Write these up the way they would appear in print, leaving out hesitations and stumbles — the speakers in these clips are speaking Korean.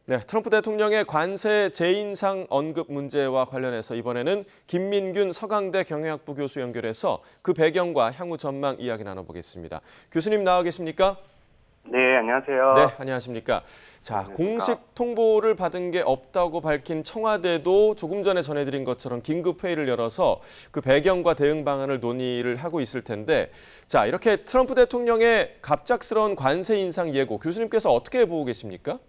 네, 트럼프 대통령의 관세 재인상 언급 문제와 관련해서 이번에는 김민균 서강대 경영학부 교수 연결해서 그 배경과 향후 전망 이야기 나눠보겠습니다. 교수님 나와 계십니까? 네, 안녕하세요. 네, 안녕하십니까. 자, 안녕하십니까. 공식 통보를 받은 게 없다고 밝힌 청와대도 조금 전에 전해드린 것처럼 긴급 회의를 열어서 그 배경과 대응 방안을 논의를 하고 있을 텐데, 자, 이렇게 트럼프 대통령의 갑작스러운 관세 인상 예고, 교수님께서 어떻게 보고 계십니까?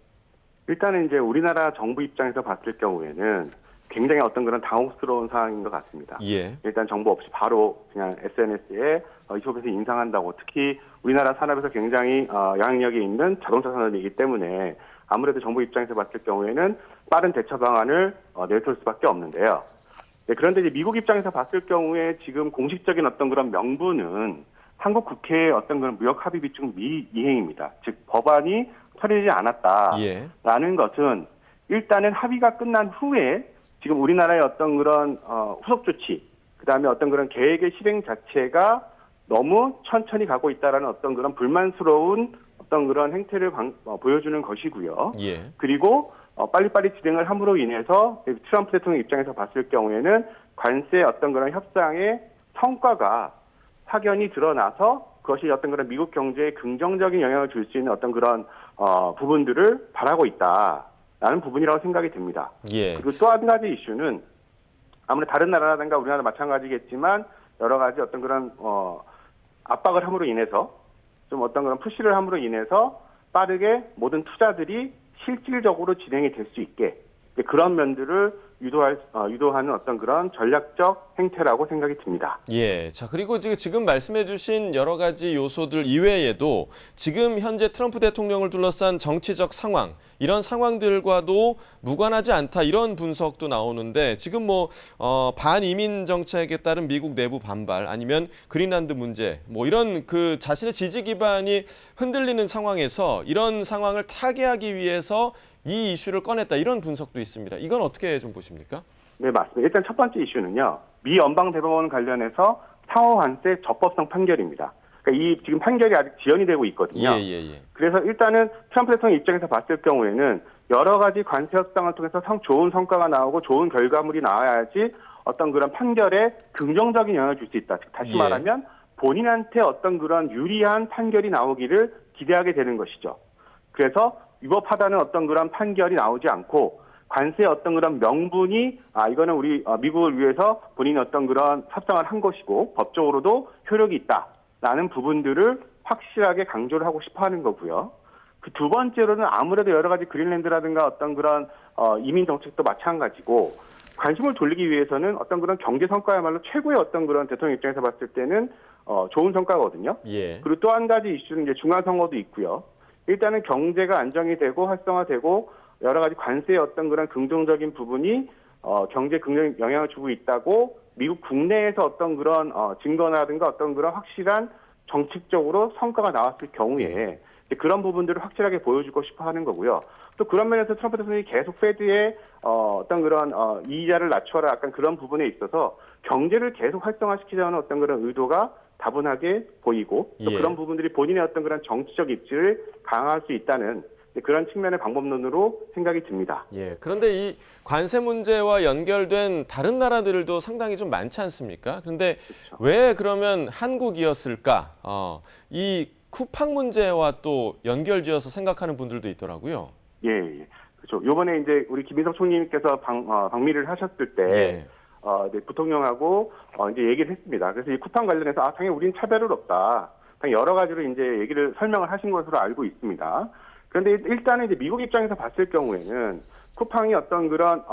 일단은 이제 우리나라 정부 입장에서 봤을 경우에는 굉장히 어떤 그런 당혹스러운 상황인 것 같습니다. 예. 일단 정보 없이 바로 그냥 SNS에 이쪽에서 인상한다고, 특히 우리나라 산업에서 굉장히 영향력이 있는 자동차 산업이기 때문에 아무래도 정부 입장에서 봤을 경우에는 빠른 대처 방안을 내세울 수밖에 없는데요. 네, 그런데 이제 미국 입장에서 봤을 경우에 지금 공식적인 어떤 그런 명분은 한국 국회의 어떤 그런 무역 합의 비중 미이행입니다. 즉 법안이 처리되지 않았다라는 것은 일단은 합의가 끝난 후에 지금 우리나라의 어떤 그런 후속 조치, 그다음에 어떤 그런 계획의 실행 자체가 너무 천천히 가고 있다라는 어떤 그런 불만스러운 어떤 그런 행태를 보여주는 것이고요. 예. 그리고 빨리빨리 진행을 함으로 인해서 트럼프 대통령 입장에서 봤을 경우에는 관세 어떤 그런 협상의 성과가 확연히 드러나서 그것이 어떤 그런 미국 경제에 긍정적인 영향을 줄 수 있는 어떤 그런 부분들을 바라고 있다라는 부분이라고 생각이 듭니다. 예. 그리고 또 한 가지 이슈는 아무래도 다른 나라라든가 우리나라 마찬가지겠지만 여러 가지 어떤 그런 압박을 함으로 인해서 좀 어떤 그런 푸시를 함으로 인해서 빠르게 모든 투자들이 실질적으로 진행이 될 수 있게 그런 면들을 유도하는 어떤 그런 전략적 행태라고 생각이 듭니다. 예. 자, 그리고 지금 말씀해주신 여러 가지 요소들 이외에도 지금 현재 트럼프 대통령을 둘러싼 정치적 상황, 이런 상황들과도 무관하지 않다, 이런 분석도 나오는데 지금 반이민 정책에 따른 미국 내부 반발, 아니면 그린란드 문제, 이런 그 자신의 지지 기반이 흔들리는 상황에서 이런 상황을 타개하기 위해서 이 이슈를 꺼냈다, 이런 분석도 있습니다. 이건 어떻게 좀 보십니까? 네, 맞습니다. 일단 첫 번째 이슈는요, 미 연방대법원 관련해서 상호관세 적법성 판결입니다. 그러니까 이 지금 판결이 아직 지연이 되고 있거든요. 예. 그래서 일단은 트럼프 대통령 입장에서 봤을 경우에는 여러 가지 관세 협상을 통해서 좋은 성과가 나오고 좋은 결과물이 나와야지 어떤 그런 판결에 긍정적인 영향을 줄 수 있다. 즉 다시 말하면 본인한테 어떤 그런 유리한 판결이 나오기를 기대하게 되는 것이죠. 그래서 위법하다는 어떤 그런 판결이 나오지 않고 관세의 어떤 그런 명분이 이거는 우리 미국을 위해서 본인이 어떤 그런 협상을 한 것이고 법적으로도 효력이 있다라는 부분들을 확실하게 강조를 하고 싶어하는 거고요. 그 두 번째로는 아무래도 여러 가지 그린랜드라든가 어떤 그런 이민 정책도 마찬가지고 관심을 돌리기 위해서는 어떤 그런 경제 성과야말로 최고의 어떤 그런 대통령 입장에서 봤을 때는 좋은 성과거든요. 예. 그리고 그리고 또 한 가지 이슈는 이제 중간 선거도 있고요. 일단은 경제가 안정이 되고 활성화되고 여러 가지 관세의 어떤 그런 긍정적인 부분이 경제에 긍정 영향을 주고 있다고 미국 국내에서 어떤 그런 증거라든가 어떤 그런 확실한 정책적으로 성과가 나왔을 경우에 그런 부분들을 확실하게 보여주고 싶어 하는 거고요. 또 그런 면에서 트럼프 대통령이 계속 페드의 어떤 그런 이자를 낮춰라, 약간 그런 부분에 있어서 경제를 계속 활성화시키자는 어떤 그런 의도가 다분하게 보이고 또 그런 부분들이 본인의 어떤 그런 정치적 입지를 강화할 수 있다는 그런 측면의 방법론으로 생각이 듭니다. 예. 그런데 이 관세 문제와 연결된 다른 나라들도 상당히 좀 많지 않습니까? 그런데 그렇죠. 왜 그러면 한국이었을까? 이 쿠팡 문제와 또 연결지어서 생각하는 분들도 있더라고요. 예. 그렇죠. 이번에 이제 우리 김인석 총리님께서 방미를 하셨을 때 부통령하고 이제 얘기를 했습니다. 그래서 이 쿠팡 관련해서 당연히 우린 차별은 없다. 여러 가지로 이제 얘기를 설명을 하신 것으로 알고 있습니다. 그런데 일단은 이제 미국 입장에서 봤을 경우에는 쿠팡이 어떤 그런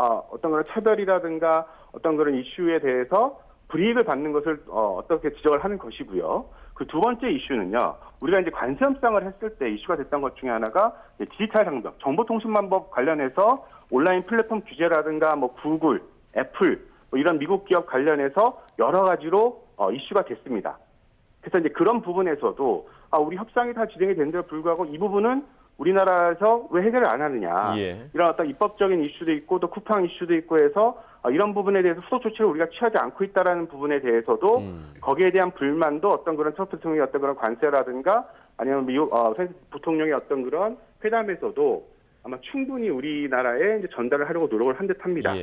차별이라든가 어떤 그런 이슈에 대해서 불이익을 받는 것을 어떻게 지적을 하는 것이고요. 그 두 번째 이슈는요, 우리가 이제 관세 협상을 했을 때 이슈가 됐던 것 중에 하나가 디지털 상법, 정보통신망법 관련해서 온라인 플랫폼 규제라든가 구글, 애플 이런 미국 기업 관련해서 여러 가지로 이슈가 됐습니다. 그래서 이제 그런 부분에서도 우리 협상이 다 진행이 된데도 불구하고 이 부분은 우리나라에서 왜 해결을 안 하느냐. 이런 어떤 입법적인 이슈도 있고 또 쿠팡 이슈도 있고 해서 이런 부분에 대해서 후속 조치를 우리가 취하지 않고 있다라는 부분에 대해서도 거기에 대한 불만도 어떤 그런 트럼프 대통령의 어떤 그런 관세라든가 아니면 미국 부통령의 어떤 그런 회담에서도 아마 충분히 우리나라에 이제 전달을 하려고 노력을 한 듯합니다.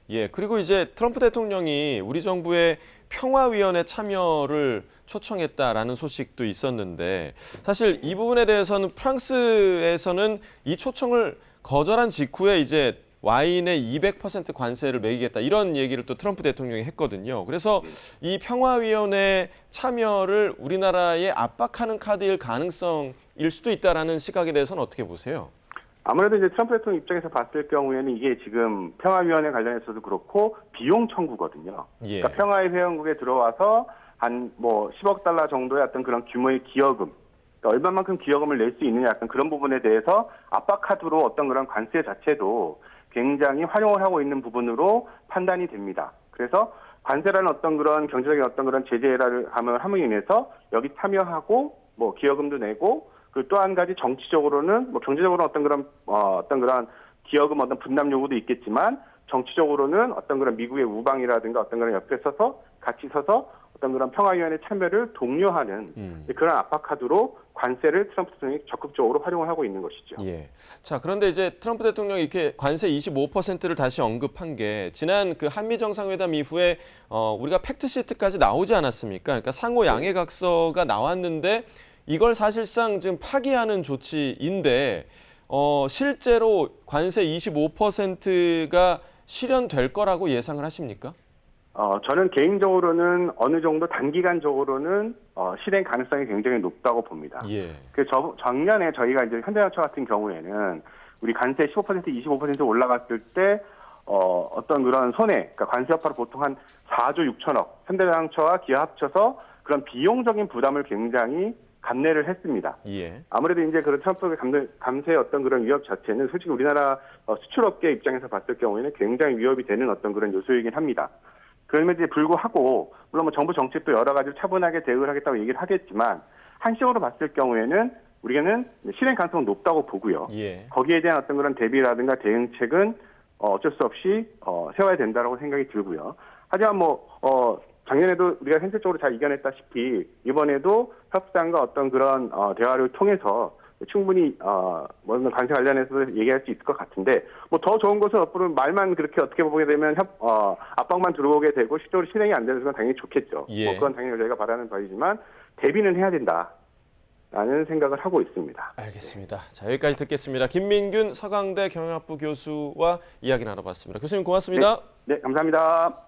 예. 그리고 이제 트럼프 대통령이 우리 정부의 평화위원회 참여를 초청했다라는 소식도 있었는데 사실 이 부분에 대해서는 프랑스에서는 이 초청을 거절한 직후에 이제 와인에 200% 관세를 매기겠다 이런 얘기를 또 트럼프 대통령이 했거든요. 그래서 이 평화위원회 참여를 우리나라에 압박하는 카드일 가능성일 수도 있다라는 시각에 대해서는 어떻게 보세요? 아무래도 이제 트럼프 대통령 입장에서 봤을 경우에는 이게 지금 평화위원회 관련해서도 그렇고 비용 청구거든요. 그러니까 평화의 회원국에 들어와서 한 뭐 10억 달러 정도의 어떤 그런 규모의 기여금, 그러니까 얼마만큼 기여금을 낼 수 있느냐 약간 그런 부분에 대해서 압박카드로 어떤 그런 관세 자체도 굉장히 활용을 하고 있는 부분으로 판단이 됩니다. 그래서 관세라는 어떤 그런 경제적인 어떤 그런 제재를 함으로 인해서 여기 참여하고 뭐 기여금도 내고 그 또 한 가지 정치적으로는 뭐 경제적으로 어떤 그런 기여금 어떤 분담 요구도 있겠지만 정치적으로는 어떤 그런 미국의 우방이라든가 어떤 그런 옆에 서서 같이 서서 어떤 그런 평화위원회 참여를 독려하는 그런 압박카드로 관세를 트럼프 대통령이 적극적으로 활용을 하고 있는 것이죠. 자, 그런데 이제 트럼프 대통령이 이렇게 관세 25%를 다시 언급한 게 지난 그 한미 정상회담 이후에 우리가 팩트 시트까지 나오지 않았습니까? 그러니까 상호 양해각서가 나왔는데 이걸 사실상 지금 파기하는 조치인데 실제로 관세 25%가 실현될 거라고 예상을 하십니까? 저는 개인적으로는 어느 정도 단기간적으로는 실행 가능성이 굉장히 높다고 봅니다. 그 작년에 저희가 이제 현대자동차 같은 경우에는 우리 관세 15%, 25% 올라갔을 때 어떤 그런 손해, 그러니까 관세 여파로 보통 한 4조 6천억, 현대자동차와 기아 합쳐서 그런 비용적인 부담을 굉장히 감내를 했습니다. 아무래도 이제 그런 트럼프의 감세의 어떤 그런 위협 자체는 솔직히 우리나라 수출업계 입장에서 봤을 경우에는 굉장히 위협이 되는 어떤 그런 요소이긴 합니다. 그럼에도 불구하고 물론 뭐 정부 정책도 여러 가지 차분하게 대응을 하겠다고 얘기를 하겠지만 한시적으로 봤을 경우에는 우리는 실행 가능성은 높다고 보고요. 거기에 대한 어떤 그런 대비라든가 대응책은 어쩔 수 없이 세워야 된다라고 생각이 들고요. 하지만 작년에도 우리가 현실적으로 잘 이겨냈다시피 이번에도 협상과 어떤 그런 대화를 통해서 충분히 관세 관련해서 얘기할 수 있을 것 같은데 더 좋은 것은 앞으로 말만 그렇게 어떻게 보게 되면 압박만 들어오게 되고 실제로 실행이 안 되는 건 당연히 좋겠죠. 그건 당연히 저희가 바라는 바이지만 대비는 해야 된다라는 생각을 하고 있습니다. 알겠습니다. 자, 여기까지 듣겠습니다. 김민균 서강대 경영학부 교수와 이야기 나눠봤습니다. 교수님 고맙습니다. 네, 감사합니다.